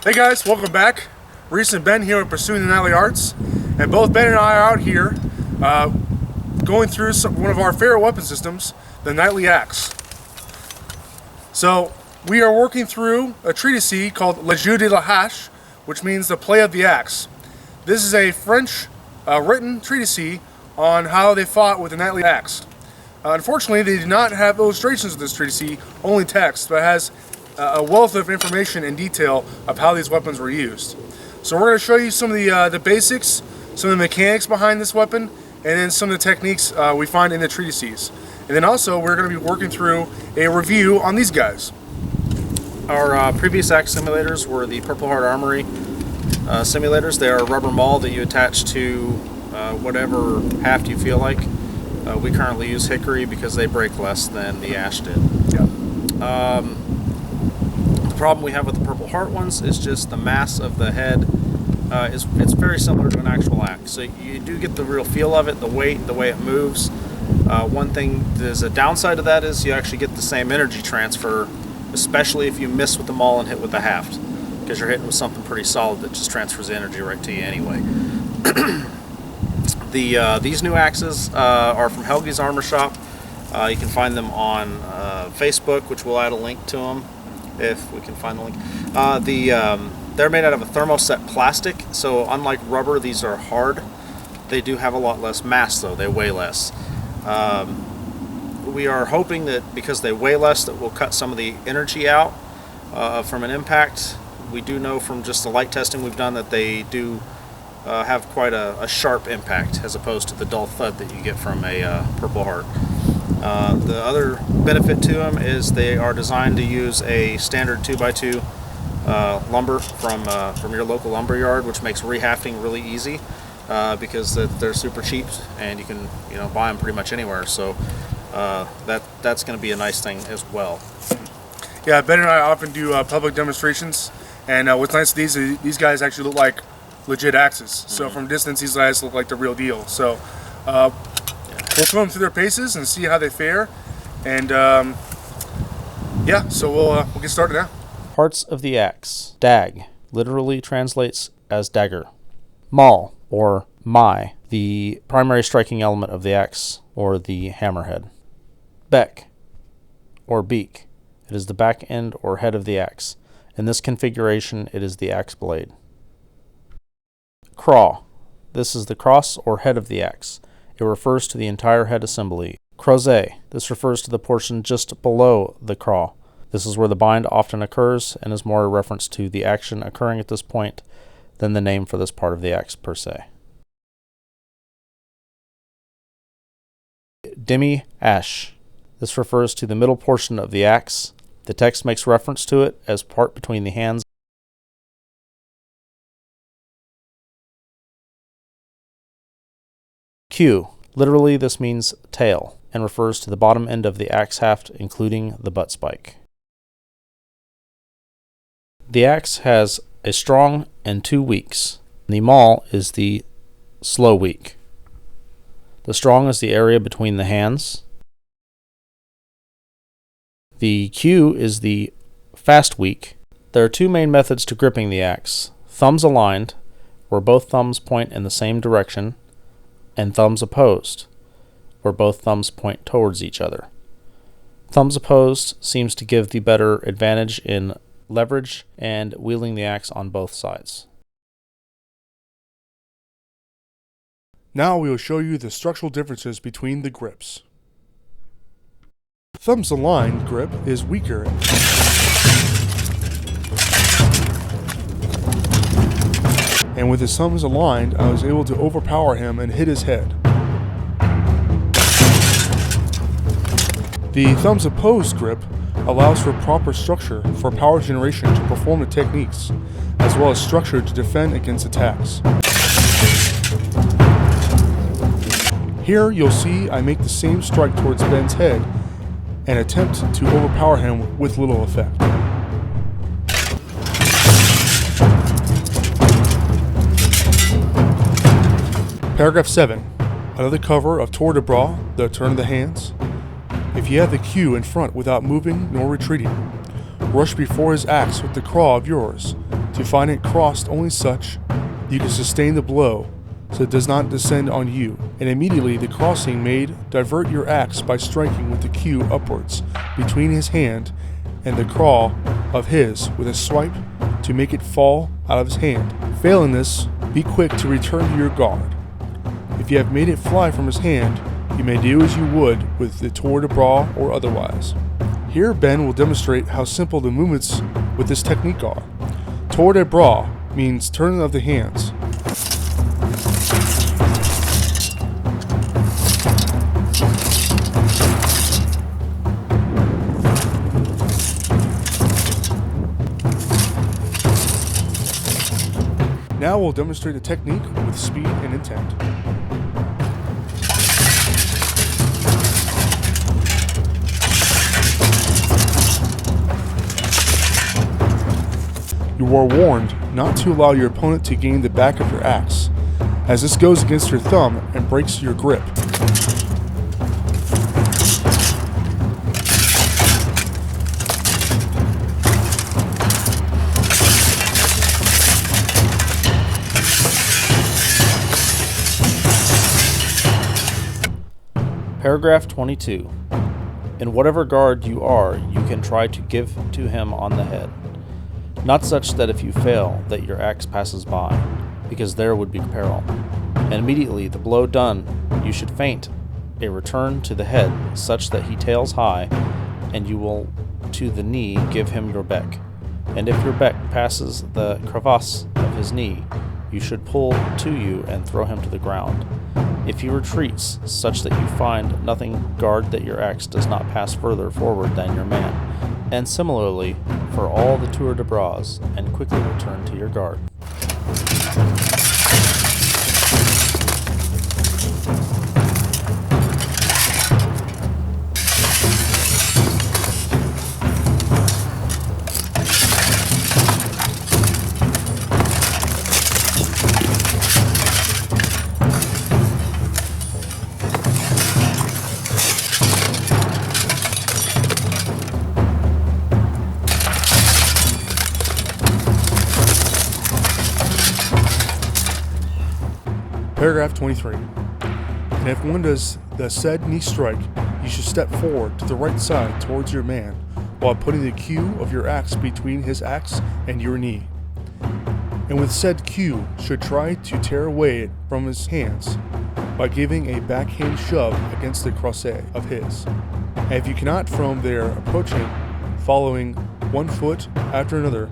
Hey guys, welcome back. Reese and Ben here with Pursuing the Knightly Arts, and both Ben and I are out here going through one of our favorite weapon systems, the Knightly Axe. So we are working through a treatise called Le Jeu de la Hache, which means the play of the axe. This is a French written treatise on how they fought with the Knightly Axe. Unfortunately, they do not have illustrations of this treatise, only text, but it has a wealth of information and detail of how these weapons were used. So we're going to show you some of the basics, some of the mechanics behind this weapon, and then some of the techniques we find in the treatises. And then also we're going to be working through a review on these guys. Our previous axe simulators were the Purple Heart Armory simulators. They are a rubber maul that you attach to whatever haft you feel like. We currently use hickory because they break less than the ash did. Yeah. The problem we have with the Purple Heart ones is just the mass of the head. It's very similar to an actual axe, so you do get the real feel of it, the weight, the way it moves. One thing, there's a downside to that is you actually get the same energy transfer, especially if you miss with the maul and hit with the haft, because you're hitting with something pretty solid that just transfers the energy right to you anyway. These new axes are from Helgi's Armor Shop. You can find them on Facebook, which we'll add a link to them if we can find the link. They're made out of a thermoset plastic, so unlike rubber, these are hard. They do have a lot less mass, though. They weigh less. We are hoping that because they weigh less, that we'll cut some of the energy out from an impact. We do know from just the light testing we've done that they do have quite a sharp impact as opposed to the dull thud that you get from a Purple Heart. The other benefit to them is they are designed to use a standard 2x2 lumber from your local lumber yard, which makes rehafting really easy because they're super cheap and you can buy them pretty much anywhere. So that's going to be a nice thing as well. Yeah, Ben and I often do public demonstrations, and what's nice, these guys actually look like legit axes. So from distance, these guys look like the real deal. So we'll throw them through their paces and see how they fare. And yeah, so we'll get started now. Parts of the axe. Dag literally translates as dagger. Maul, or mai, the primary striking element of the axe, or the hammerhead. Beck, or beak. It is the back end or head of the axe. In this configuration, it is the axe blade. Craw. This is the cross or head of the axe. It refers to the entire head assembly. Crozet. This refers to the portion just below the craw. This is where the bind often occurs and is more a reference to the action occurring at this point than the name for this part of the axe per se. Demi ash. This refers to the middle portion of the axe. The text makes reference to it as part between the hands. Q. Literally, this means tail and refers to the bottom end of the axe haft, including the butt spike. The axe has a strong and two weaks. The maul is the slow weak. The strong is the area between the hands. The Q is the fast weak. There are two main methods to gripping the axe: thumbs aligned, where both thumbs point in the same direction, and thumbs opposed, where both thumbs point towards each other. Thumbs opposed seems to give the better advantage in leverage and wielding the axe on both sides. Now we will show you the structural differences between the grips. Thumbs aligned grip is weaker. And with his thumbs aligned, I was able to overpower him and hit his head. The thumbs opposed grip allows for proper structure for power generation to perform the techniques, as well as structure to defend against attacks. Here you'll see I make the same strike towards Ben's head and attempt to overpower him with little effect. Paragraph 7. Another cover of Torta Brawl, the turn of the hands. If you have the Q in front without moving nor retreating, rush before his axe with the craw of yours to to find it crossed only such you can sustain the blow so it does not descend on you, and immediately the crossing made divert your axe by striking with the cue upwards between his hand and the claw of his with a swipe to make it fall out of his hand. Failing this, be quick to return to your guard. If you have made it fly from his hand, you may do as you would with the Torta Brawl or otherwise. Here Ben will demonstrate how simple the movements with this technique are. Torta Brawl means turning of the hands. Now we'll demonstrate a technique with speed and intent. You are warned not to allow your opponent to gain the back of your axe, as this goes against your thumb and breaks your grip. Paragraph 22. In whatever guard you are, you can try to give to him on the head. Not such that if you fail, that your axe passes by, because there would be peril. And immediately the blow done, you should feint a return to the head, such that he tails high, and you will to the knee give him your beck. And if your beck passes the crevasse of his knee, you should pull to you and throw him to the ground. If he retreats, such that you find nothing, guard that your axe does not pass further forward than your man. And similarly for all the tour de bras, and quickly return to your guard. Paragraph 23. And if one does the said knee strike, you should step forward to the right side towards your man, while putting the cue of your axe between his axe and your knee. And with said cue, should try to tear away it from his hands by giving a backhand shove against the crochet of his. And if you cannot from there approach him, following one foot after another,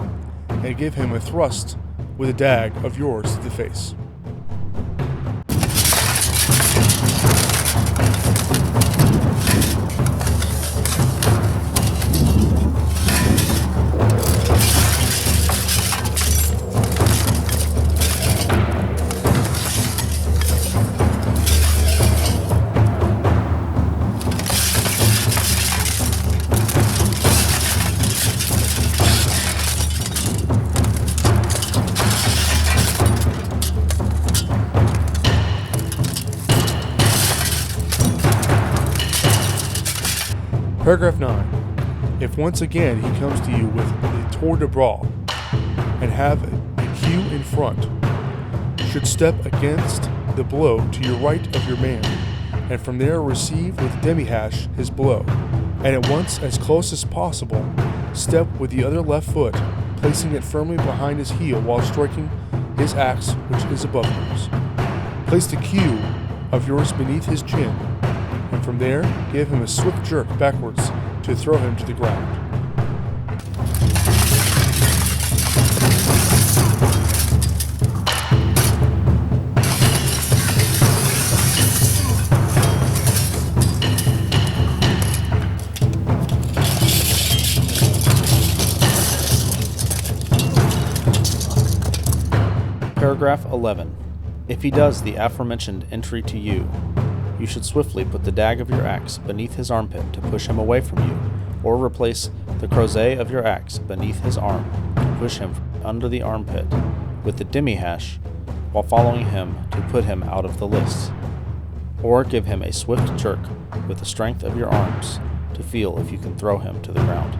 and give him a thrust with a dag of yours to the face. Paragraph 9. If once again he comes to you with the Torta Brawl and have a cue in front, you should step against the blow to your right of your man, and from there receive with demi-hache his blow, and at once as close as possible, step with the other left foot, placing it firmly behind his heel while striking his axe which is above yours. Place the cue of yours beneath his chin, and from there give him a swift jerk backwards to throw him to the ground. Paragraph 11. If he does the aforementioned entry to you, you should swiftly put the dag of your axe beneath his armpit to push him away from you, or replace the crochet of your axe beneath his arm to push him under the armpit with the demi-hache, while following him to put him out of the lists, or give him a swift jerk with the strength of your arms to feel if you can throw him to the ground.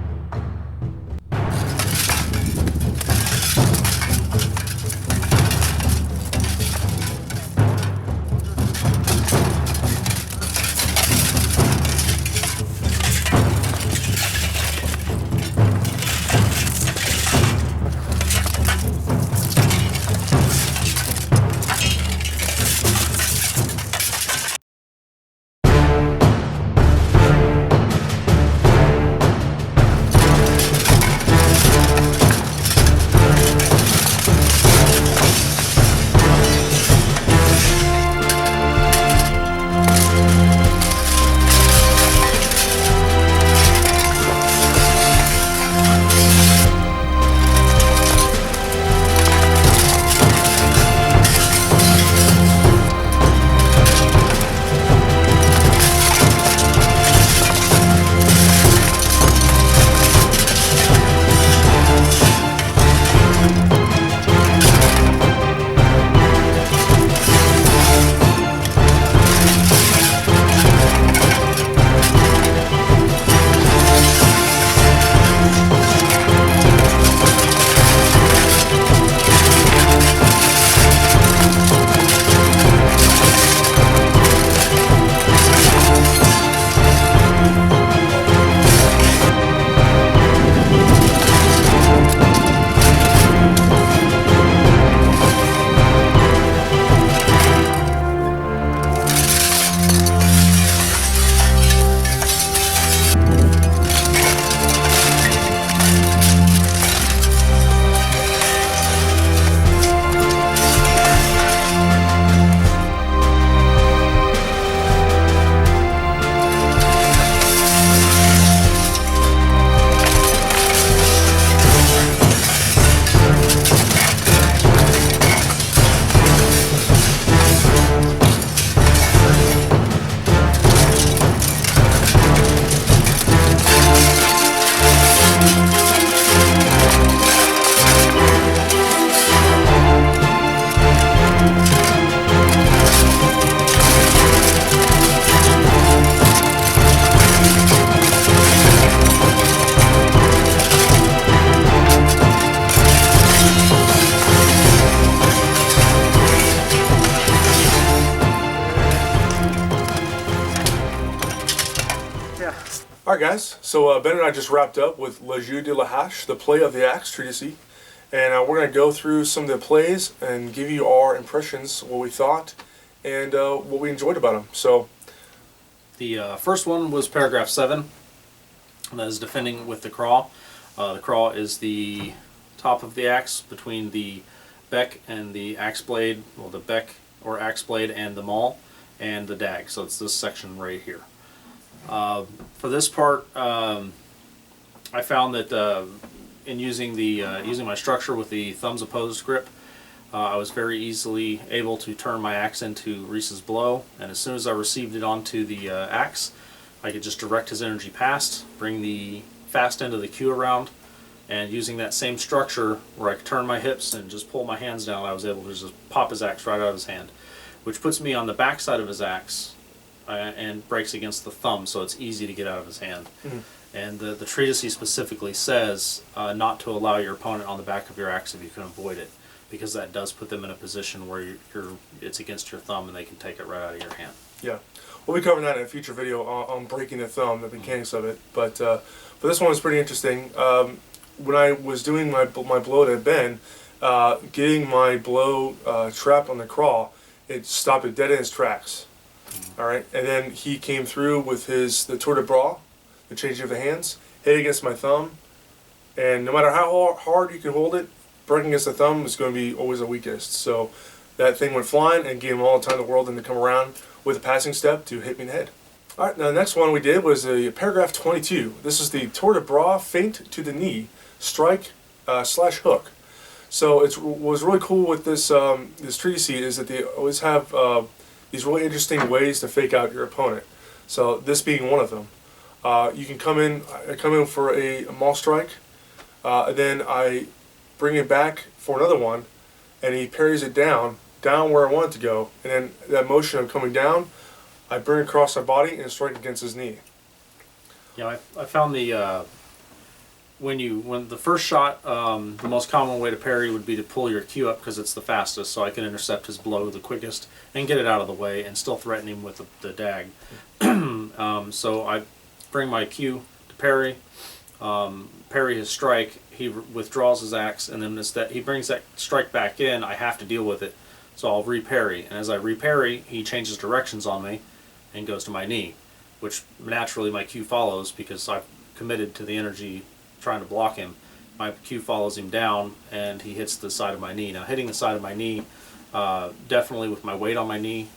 Alright guys, so Ben and I just wrapped up with Le Jeu de la Hache, the play of the axe treatise, and we're going to go through some of the plays and give you our impressions, what we thought, and what we enjoyed about them. So, the first one was paragraph 7, and that is defending with the craw. The craw is the top of the axe between the beck and the axe blade, well, the beck or axe blade and the maul and the dag. So it's this section right here. For this part, I found that in using the using my structure with the thumbs opposed grip, I was very easily able to turn my axe into Reese's blow, and as soon as I received it onto the axe, I could just direct his energy past, bring the fast end of the cue around, and using that same structure where I could turn my hips and just pull my hands down, I was able to just pop his axe right out of his hand, which puts me on the back side of his axe and breaks against the thumb, so it's easy to get out of his hand. Mm-hmm. And the treatise specifically says not to allow your opponent on the back of your axe if you can avoid it, because that does put them in a position where it's against your thumb and they can take it right out of your hand. Yeah, we'll be covering that in a future video on breaking the thumb, the mechanics of it. But this one was pretty interesting. When I was doing my blow to Ben, getting my blow trapped on the craw, it stopped it dead in its tracks. All right, and then he came through with the Torta Brawl, the changing of the hands, hit against my thumb, and no matter how hard you can hold it, breaking against the thumb is going to be always the weakest. So that thing went flying and gave him all the time in the world and to come around with a passing step to hit me in the head. All right, now the next one we did was paragraph 22. This is the Torta Brawl feint to the knee, strike slash hook. So what was really cool with this this treatise is that they always have these really interesting ways to fake out your opponent. So this being one of them. You can come in. I come in for a maul strike, and then I bring it back for another one, and he parries it down where I want it to go, and then that motion of coming down, I bring it across my body and strike against his knee. Yeah, I found the when the first shot, the most common way to parry would be to pull your cue up because it's the fastest, so I can intercept his blow the quickest and get it out of the way and still threaten him with the dag. So I bring my cue to parry, parry his strike, he withdraws his axe, and then he brings that strike back in, I have to deal with it, so I'll re-parry, and as I re-parry, he changes directions on me and goes to my knee, which naturally my cue follows because I've committed to the energy trying to block him. My cue follows him down and he hits the side of my knee. Now hitting the side of my knee, definitely with my weight on my knee,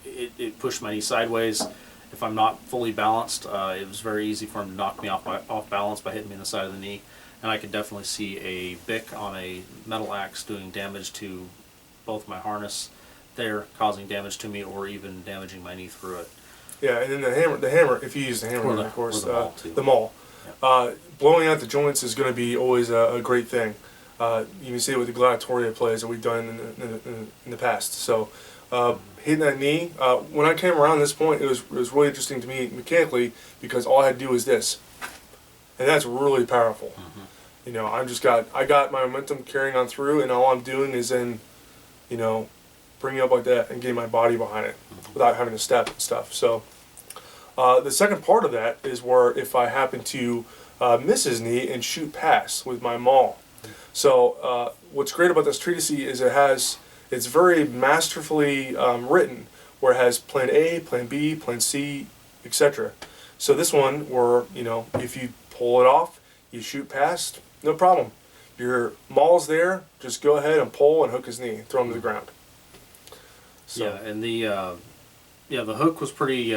it pushed my knee sideways. If I'm not fully balanced, it was very easy for him to knock me off balance by hitting me in the side of the knee. And I could definitely see a bick on a metal axe doing damage to both my harness there, causing damage to me, or even damaging my knee through it. Yeah, and then the hammer, if you use the hammer, of course, the maul. Yeah. Blowing out the joints is going to be always a great thing. You can see it with the gladiatoria plays that we've done in the past. So hitting that knee, when I came around this point, it was really interesting to me mechanically because all I had to do was this, and that's really powerful. Mm-hmm. You know, I got my momentum carrying on through, and all I'm doing is then, you know, bringing it up like that and getting my body behind it without having to step and stuff. So the second part of that is where if I happen to miss his knee and shoot past with my maul. So what's great about this treatise is it's very masterfully written, where it has plan A, plan B, plan C, etc. So this one, where, you know, if you pull it off, you shoot past, no problem. Your maul's there, just go ahead and pull and hook his knee, throw him to the ground. So. Yeah, and the hook was pretty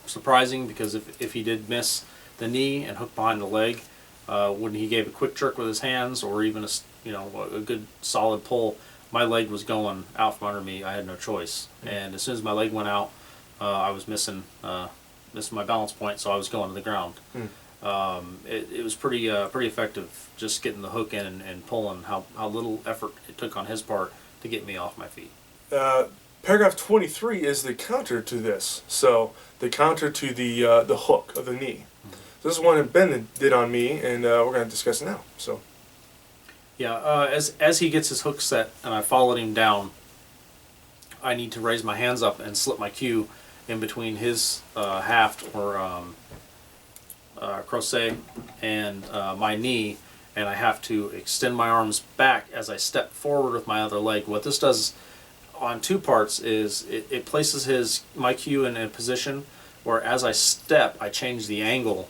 surprising because if he did miss the knee and hook behind the leg, when he gave a quick jerk with his hands or even a good solid pull, my leg was going out from under me. I had no choice, and as soon as my leg went out, I was missing my balance point, so I was going to the ground. It was pretty effective just getting the hook in and pulling. How little effort it took on his part to get me off my feet. Paragraph 23 is the counter to this. So the counter to the hook of the knee. So this is one that Ben did on me, and we're going to discuss it now. So. Yeah, as he gets his hook set and I followed him down, I need to raise my hands up and slip my cue in between his haft or crochet and my knee, and I have to extend my arms back as I step forward with my other leg. What this does on two parts is it places my cue in a position where as I step, I change the angle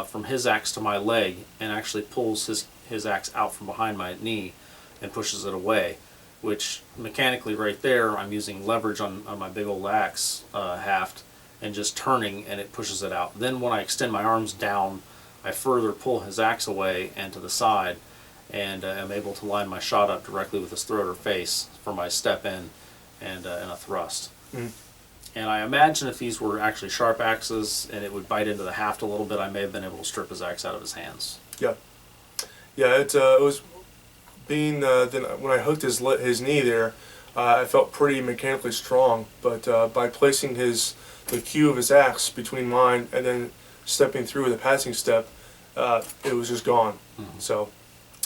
from his axe to my leg, and actually pulls his axe out from behind my knee and pushes it away, which mechanically right there I'm using leverage on my big old axe haft and just turning, and it pushes it out. Then when I extend my arms down, I further pull his axe away and to the side, and am able to line my shot up directly with his throat or face for my step in and a thrust. Mm. And I imagine if these were actually sharp axes and it would bite into the haft a little bit, I may have been able to strip his axe out of his hands. Yeah. Yeah, it was being then when I hooked his knee there, I felt pretty mechanically strong. But by placing the cue of his axe between mine and then stepping through with a passing step, it was just gone. Mm-hmm. So,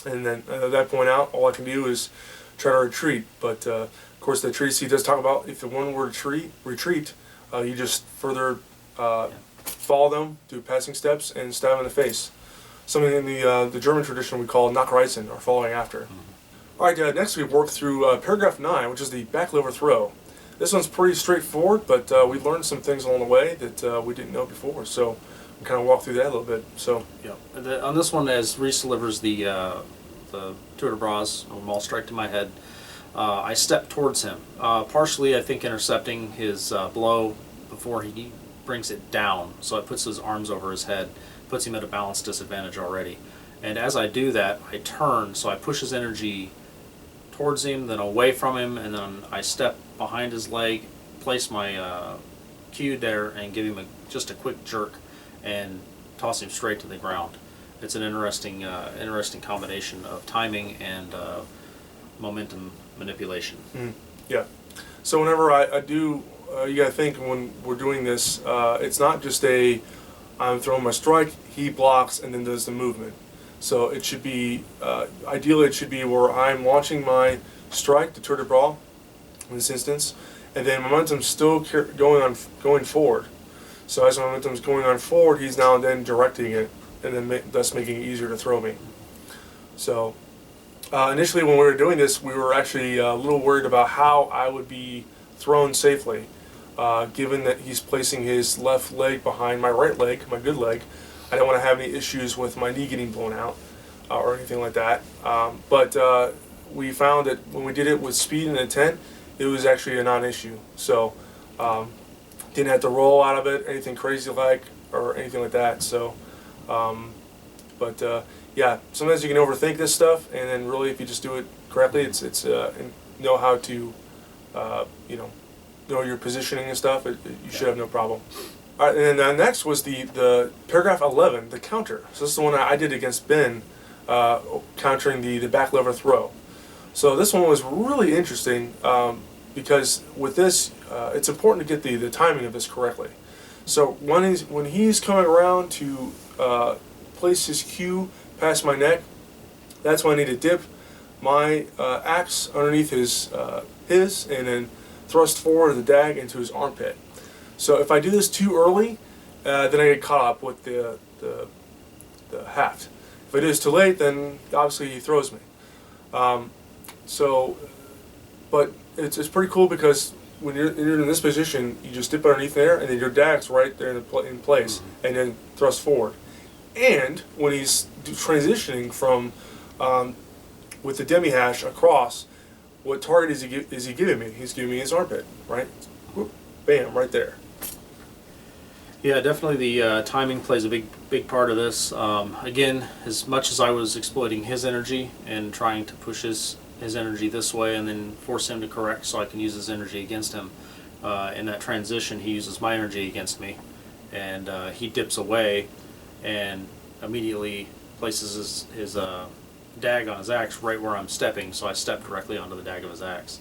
and then at that point out, all I can do is try to retreat. But of course, the treatise does talk about if the one were to retreat, you just further follow them, do passing steps, and stab them in the face. Something in the German tradition we call Nachreizen, or following after. Mm-hmm. All right, next we've worked through paragraph 9, which is the back lever throw. This one's pretty straightforward, but we learned some things along the way that we didn't know before, so we kind of walk through that a little bit. So yeah, on this one, as Reese delivers the Torta Brawls, or maul strike to my head, I step towards him, partially I think intercepting his blow before he brings it down, so it puts his arms over his head, puts him at a balance disadvantage already. And as I do that, I turn, so I push his energy towards him, then away from him, and then I step behind his leg, place my cue there, and give him just a quick jerk, and toss him straight to the ground. It's an interesting combination of timing and momentum manipulation. Mm, yeah. So whenever I do, you got to think when we're doing this, it's not just I'm throwing my strike, he blocks, and then does the movement. So it should be, ideally it should be where I'm launching my strike, the Torta Brawl, in this instance, and then momentum's still going forward. So as momentum's going on forward, he's now and then directing it, and then thus making it easier to throw me. So initially when we were doing this, we were actually a little worried about how I would be thrown safely, given that he's placing his left leg behind my right leg, my good leg. I don't want to have any issues with my knee getting blown out or anything like that. But we found that when we did it with speed and intent, it was actually a non-issue. So didn't have to roll out of it, anything crazy like, or anything like that. So, yeah, sometimes you can overthink this stuff, and then really if you just do it correctly, it's know how to, know your positioning and stuff, you should have no problem. All right, and then next was the paragraph 11, the counter. So this is the one I did against Ben, countering the back lever throw. So this one was really interesting because with this, it's important to get the timing of this correctly. So when he's coming around to place his cue past my neck, that's when I need to dip my axe underneath his and then thrust forward the dag into his armpit. So if I do this too early, then I get caught up with the haft. If I do this too late, then obviously he throws me. But it's pretty cool because when you're in this position, you just dip underneath there, and then your dag's right there in place, and then thrust forward. And when he's transitioning from with the demi hache across, what target is he giving me? He's giving me his armpit, right? Whoop, bam, right there. Yeah, definitely the timing plays a big part of this. Again, as much as I was exploiting his energy and trying to push his energy this way and then force him to correct so I can use his energy against him, in that transition he uses my energy against me, and he dips away and immediately places his dag on his axe right where I'm stepping, so I step directly onto the dag of his axe,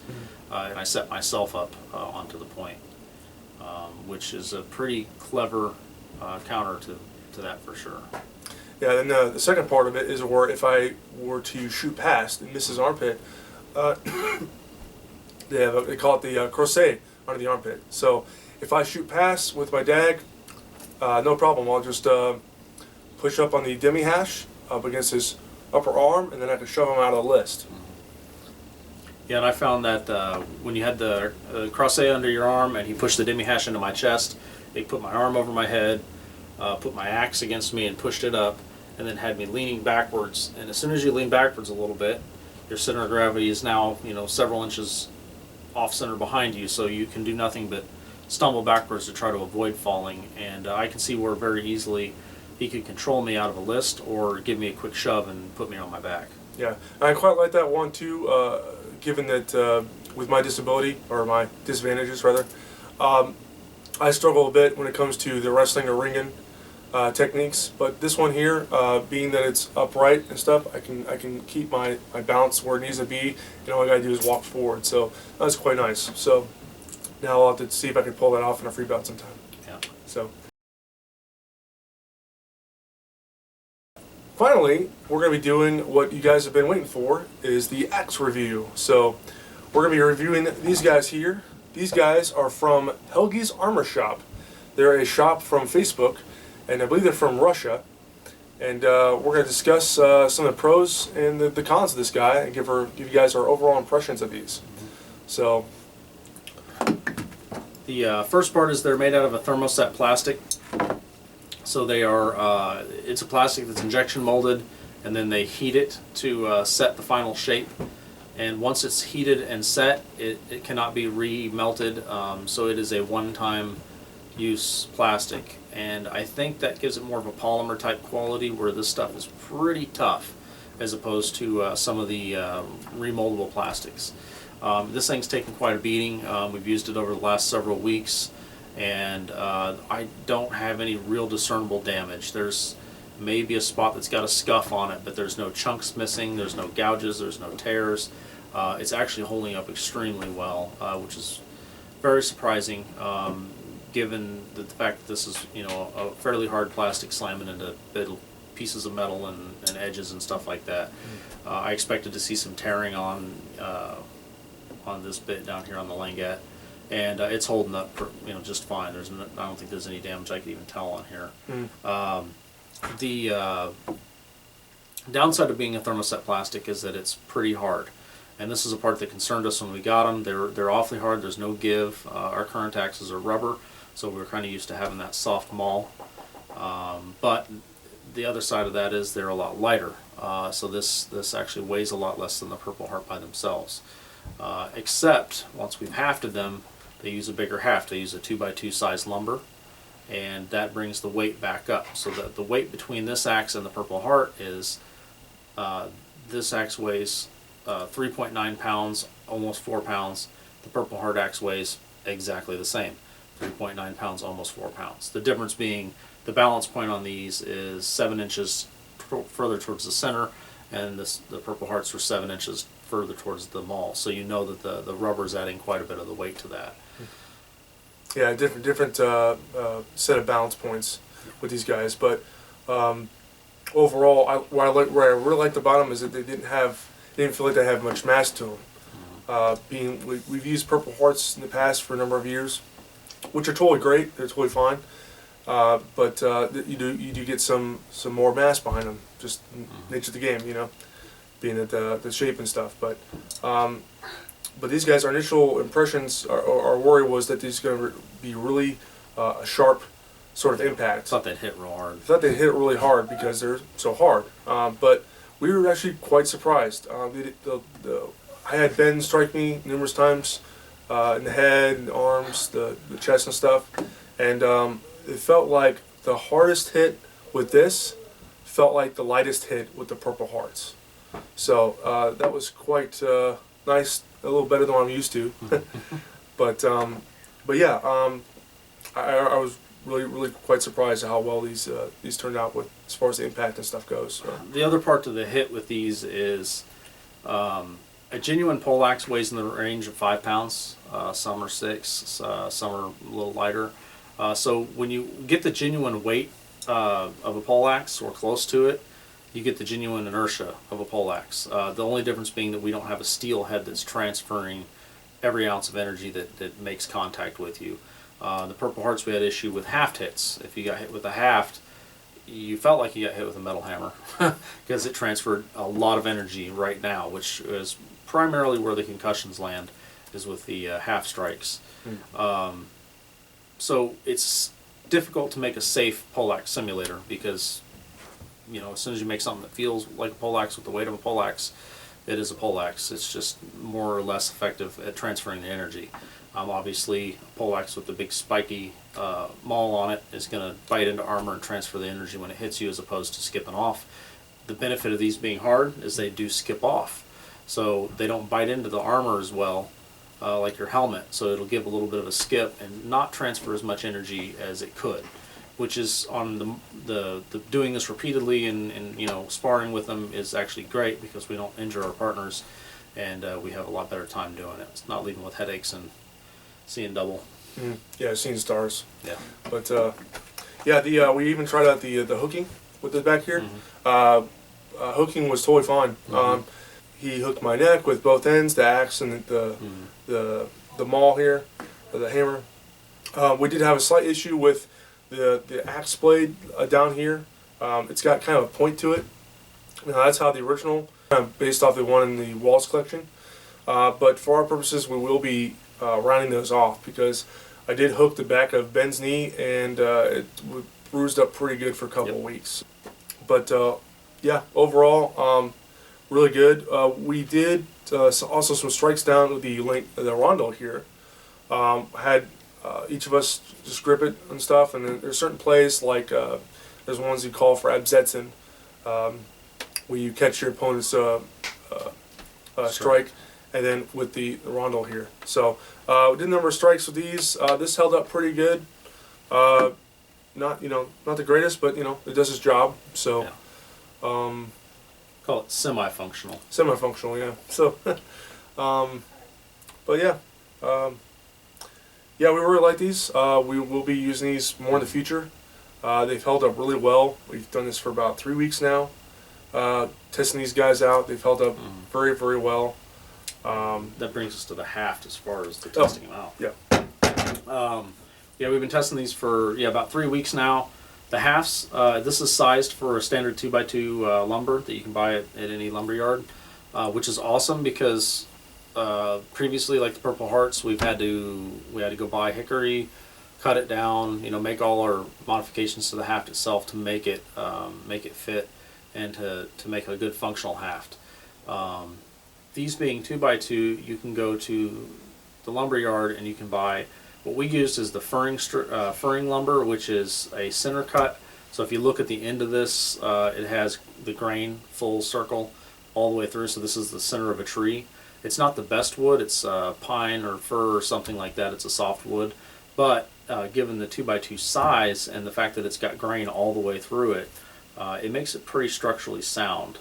and I set myself up onto the point, which is a pretty clever counter to that for sure. Yeah, then the second part of it is where if I were to shoot past and miss his armpit, they call it the crochet under the armpit. So if I shoot past with my dag, no problem. I'll just push up on the demi hache up against his upper arm, and then I could shove him out of the list. Yeah, and I found that when you had the crochet under your arm and he pushed the demi hache into my chest, it put my arm over my head, put my axe against me and pushed it up, and then had me leaning backwards. And as soon as you lean backwards a little bit, your center of gravity is now, you know, several inches off center behind you, so you can do nothing but stumble backwards to try to avoid falling. And I can see where very easily he could control me out of a list or give me a quick shove and put me on my back. Yeah, and I quite like that one too, given that with my disability, or my disadvantages rather, I struggle a bit when it comes to the wrestling or ringing techniques. But this one here, being that it's upright and stuff, I can keep my balance where it needs to be, and all I gotta do is walk forward. So that's quite nice. So now I'll have to see if I can pull that off in a free bout sometime. Yeah. So finally, we're going to be doing what you guys have been waiting for, is the axe review. So we're going to be reviewing these guys here. These guys are from Helgi's Armour shop. They're a shop from Facebook, and I believe they're from Russia. And we're going to discuss some of the pros and the cons of this guy, and give you guys our overall impressions of these. So the first part is they're made out of a thermoset plastic. So they are, it's a plastic that's injection molded, and then they heat it to set the final shape. And once it's heated and set, it cannot be re-melted, so it is a one-time use plastic. And I think that gives it more of a polymer type quality, where this stuff is pretty tough as opposed to some of the remoldable plastics. This thing's taken quite a beating. We've used it over the last several weeks, and I don't have any real discernible damage. There's maybe a spot that's got a scuff on it, but there's no chunks missing, there's no gouges, there's no tears. It's actually holding up extremely well, which is very surprising, given the fact that this is, you know, a fairly hard plastic slamming into pieces of metal and edges and stuff like that. I expected to see some tearing on this bit down here on the languette. And it's holding up, you know, just fine. I don't think there's any damage I could even tell on here. The downside of being a thermoset plastic is that it's pretty hard, and this is a part that concerned us when we got them. They're awfully hard. There's no give. Our current axes are rubber, so we're kind of used to having that soft maul. But the other side of that is they're a lot lighter. So this actually weighs a lot less than the Purple Heart by themselves. Except once we've hafted them, they use a bigger haft. They use a 2x2 size lumber, and that brings the weight back up. So that the weight between this axe and the Purple Heart is, this axe weighs 3.9 pounds, almost 4 pounds. The Purple Heart axe weighs exactly the same, 3.9 pounds, almost 4 pounds. The difference being the balance point on these is 7 inches further towards the center, and the Purple Hearts were 7 inches further towards the maul. So you know that the rubber is adding quite a bit of the weight to that. yeah, different set of balance points with these guys, but overall, where I really liked about them is that they didn't feel like they have much mass to them. We've used Purple Hearts in the past for a number of years, which are totally great. They're totally fine, but you do get some more mass behind them. Just nature of the game, you know, being at the shape and stuff. But these guys, our initial impressions, our worry was that these are going to be really a sharp sort of impact. I thought they'd hit real hard. I thought they'd hit really hard because they're so hard. But we were actually quite surprised. I had Ben strike me numerous times in the head, and the arms, the chest and stuff, and it felt like the hardest hit with this felt like the lightest hit with the Purple Hearts. So that was quite nice, a little better than what I'm used to. but yeah, I was really quite surprised at how well these turned out with as far as the impact and stuff goes. So. The other part to the hit with these is a genuine poleaxe weighs in the range of 5 pounds. Some are 6, some are a little lighter. So when you get the genuine weight of a poleaxe or close to it, you get the genuine inertia of a poleaxe. The only difference being that we don't have a steel head that's transferring every ounce of energy that makes contact with you. The Purple Hearts, we had issue with haft hits. If you got hit with a haft, you felt like you got hit with a metal hammer because it transferred a lot of energy right now, which is primarily where the concussions land, is with the half strikes. So it's difficult to make a safe poleaxe simulator because, you know, as soon as you make something that feels like a poleaxe with the weight of a poleaxe, it is a poleaxe. It's just more or less effective at transferring the energy. Obviously, a poleaxe with the big spiky maul on it is going to bite into armor and transfer the energy when it hits you, as opposed to skipping off. The benefit of these being hard is they do skip off, so they don't bite into the armor as well, like your helmet. So it'll give a little bit of a skip and not transfer as much energy as it could, which is on the doing this repeatedly and you know, sparring with them is actually great because we don't injure our partners, and we have a lot better time doing it. It's not leaving with headaches and seeing double. Yeah, seeing stars. Yeah. But yeah, we even tried out the hooking with this back here. Hooking was totally fine. He hooked my neck with both ends, the axe and the maul here, or the hammer. We did have a slight issue with the axe blade down here. It's got kind of a point to it. Now, that's how the original, based off the one in the Walls collection. But for our purposes, we will be rounding those off because I did hook the back of Ben's knee, and it bruised up pretty good for a couple of weeks. But yeah, overall, really good. We did also some strikes down with the rondo here. Had each of us just grip it and stuff, and then there's certain plays like there's ones you call for absetzen, where you catch your opponent's strike, and then with the rondo here. So we did a number of strikes with these. This held up pretty good. Not the greatest, but it does its job. So. Yeah. Call it semi-functional. Semi-functional, yeah. So, but yeah, yeah, we really like these. We will be using these more in the future. They've held up really well. We've done this for about 3 weeks now. Testing these guys out, they've held up very, very well. That brings us to the haft as far as the testing them out. Yeah. Yeah, we've been testing these for about 3 weeks now. The hafts, this is sized for a standard 2x2 lumber that you can buy at any lumber yard, which is awesome because previously, like the Purple Hearts, we had to go buy hickory, cut it down, make all our modifications to the haft itself to make it fit and to make a good functional haft. These being 2x2, you can go to the lumber yard and you can buy. What we used is the furring lumber, which is a center cut. So if you look at the end of this, it has the grain full circle all the way through. So this is the center of a tree. It's not the best wood. It's pine or fir or something like that. It's a soft wood. But given the 2x2 size and the fact that it's got grain all the way through it, it makes it pretty structurally sound.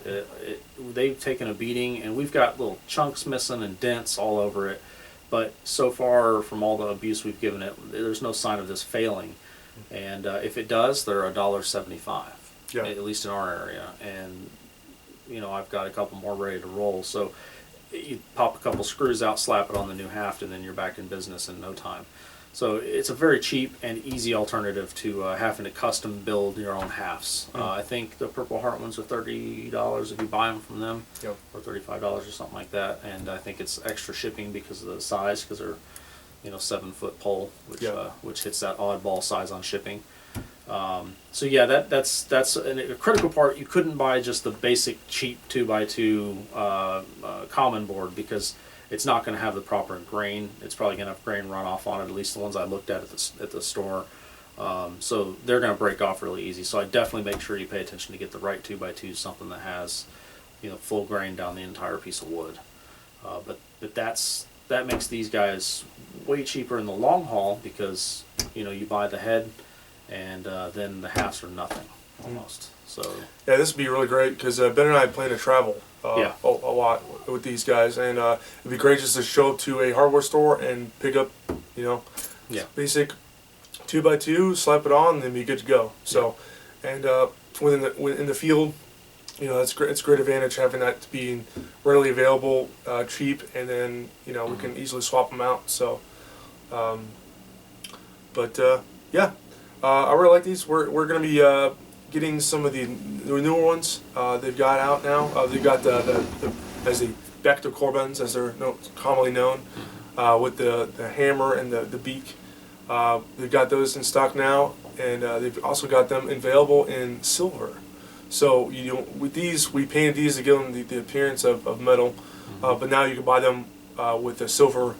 They've taken a beating, and we've got little chunks missing and dents all over it. But so far, from all the abuse we've given it, there's no sign of this failing. And if it does, they're $1.75, at least in our area. And I've got a couple more ready to roll. So you pop a couple screws out, slap it on the new haft, and then you're back in business in no time. So it's a very cheap and easy alternative to having to custom build your own hafts. I think the Purple Heart ones are $30 if you buy them from them, or $35 or something like that. And I think it's extra shipping because of the size, because they're 7-foot pole, which hits that oddball size on shipping. So yeah, that's a critical part. You couldn't buy just the basic cheap 2x2 common board because it's not going to have the proper grain. It's probably going to have grain runoff on it, at least the ones I looked at the store. So they're going to break off really easy. So I definitely make sure you pay attention to get the right 2x2, something that has full grain down the entire piece of wood. But that makes these guys way cheaper in the long haul because you buy the head and then the halves are nothing almost. So yeah, this would be really great because Ben and I plan to travel a lot with these guys, and it'd be great just to show up to a hardware store and pick up basic 2x2, slap it on, and then be good to go. So and in the field, that's great. It's a great advantage having that to be readily available, cheap, and then we can easily swap them out. So I really like these. We're going to be getting some of the newer ones they've got out now. They've got the as the Vector Corbins, as they're commonly known, with the hammer and the beak. They've got those in stock now, and they've also got them available in silver. So with these, we painted these to give them the appearance of metal, but now you can buy them with the silver.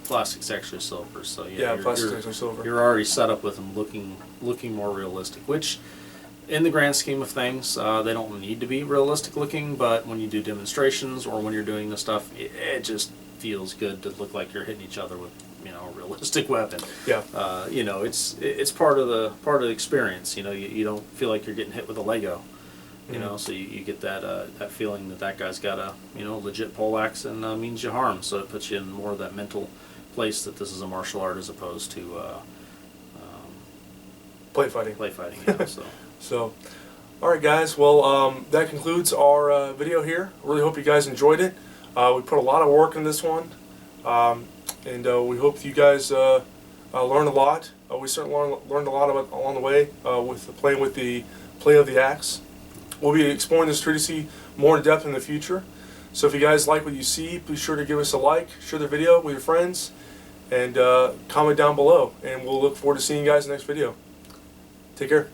Plastic's actually silver, so plastic's actually silver. You're already set up with them looking more realistic, which, in the grand scheme of things, they don't need to be realistic looking. But when you do demonstrations or when you're doing this stuff, it just feels good to look like you're hitting each other with a realistic weapon. Yeah. It's part of the experience. You don't feel like you're getting hit with a Lego. So you get that feeling that guy's got a legit poleaxe and means you harm. So it puts you in more of that mental place that this is a martial art as opposed to play fighting. So, all right, guys. Well, that concludes our video here. Really hope you guys enjoyed it. We put a lot of work in this one, and we hope you guys learned a lot. We certainly learned a lot along the way with playing with the play of the axe. We'll be exploring this treatise more in depth in the future. So if you guys like what you see, be sure to give us a like, share the video with your friends, and comment down below. And we'll look forward to seeing you guys in the next video. Take care.